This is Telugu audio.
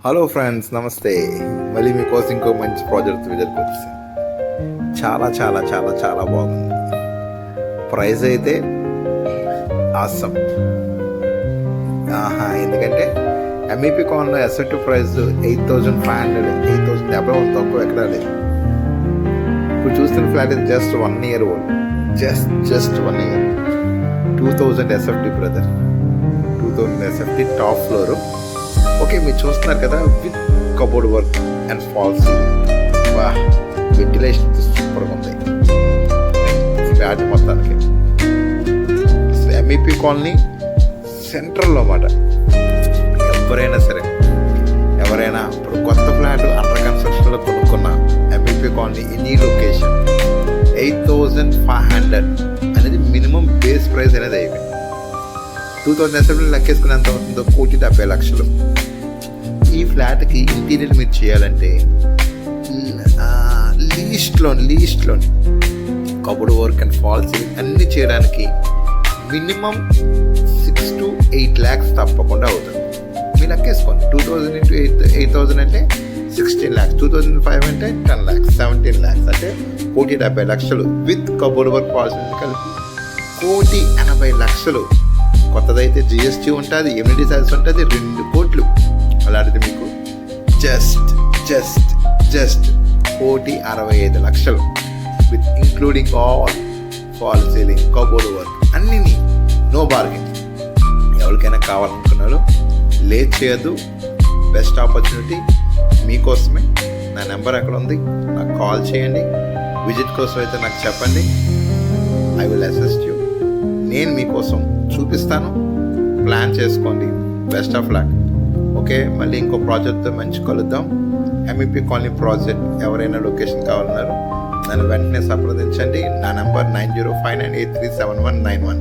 హలో ఫ్రెండ్స్, నమస్తే. మళ్ళీ మీకోసం ఇంకో మంచి ప్రాజెక్ట్ దగ్గరికి వచ్చేసాను. చాలా చాలా చాలా చాలా బాగుంది. ప్రైస్ అయితే ఆసమ్. ఎందుకంటే ఎంఈపీ కాలనీలో ఎస్ఎట్ ప్రైస్ 8,500, 8,050 తక్కువ ఎక్కడా లేదు. ఇప్పుడు చూస్తున్న ఫ్లాట్ ఇది just 1 year old. Just 1 year. 2000 SFT brother, 2000 SFT top floor. Okay, మీరు చూస్తున్నారు కదా, with cupboard work and false ceiling. వా, వెంటిలేషన్ సూపర్గా ఉంది ఫ్లాట్ మొత్తానికి. ఎంఈపీ కాలనీ సెంట్రల్లో అన్నమాట. ఎవరైనా ఇప్పుడు కొత్త ఫ్లాట్ అండర్ కన్స్ట్రక్షన్లో కొనుక్కున్న ఎంఈపీ కాలనీ ఎనీ లొకేషన్ 8,500 అనేది మినిమం బేస్ ప్రైస్ అనేది అయిపోయింది. 2000 ఎస్ఎఫ్టీ లెక్కేసుకుని ఎంత అవుతుందో 1,70,00,000. ఈ ఫ్లాట్కి ఇంటీరియర్ మీరు చేయాలంటే లీస్ట్లోని cupboard work and false ceiling అన్నీ చేయడానికి మినిమం 6 to 8 lakhs తప్పకుండా అవుతుంది. మీరు లెక్కేసుకోండి. 2000 into 8,000 అంటే 16 lakhs, 2005 అంటే 10 lakhs, 17 lakhs అంటే 1,70,00,000 with cupboard work fall ceiling కలిపి 1,80,00,000. కొత్తదైతే జిఎస్టీ ఉంటుంది, ఎమ్యూనిటీ సర్వీస్ ఉంటుంది, 2 కోట్లు. అలాంటిది మీకు just 1,65,00,000 with including all fall ceiling, cupboard work అన్నీ నో బార్గెన్. ఎవరికైనా కావాలనుకున్నారు లేట్ చేయొద్దు. బెస్ట్ ఆపర్చునిటీ మీకోసమే. నా నెంబర్ ఎక్కడ ఉంది, నాకు కాల్ చేయండి. విజిట్ కోసం అయితే నాకు చెప్పండి. I will assist you. నేను మీకోసం చూపిస్తాను. ప్లాన్ చేసుకోండి. Best of luck. ఓకే, మళ్ళీ ఇంకో ప్రాజెక్ట్తో మంచి కలుద్దాం. ఎంఈపీ కాలనీ ప్రాజెక్ట్ ఎవరైనా లొకేషన్ కావాలన్నారు నన్ను వెంటనే సంప్రదించండి. నా నెంబర్ 9059837191.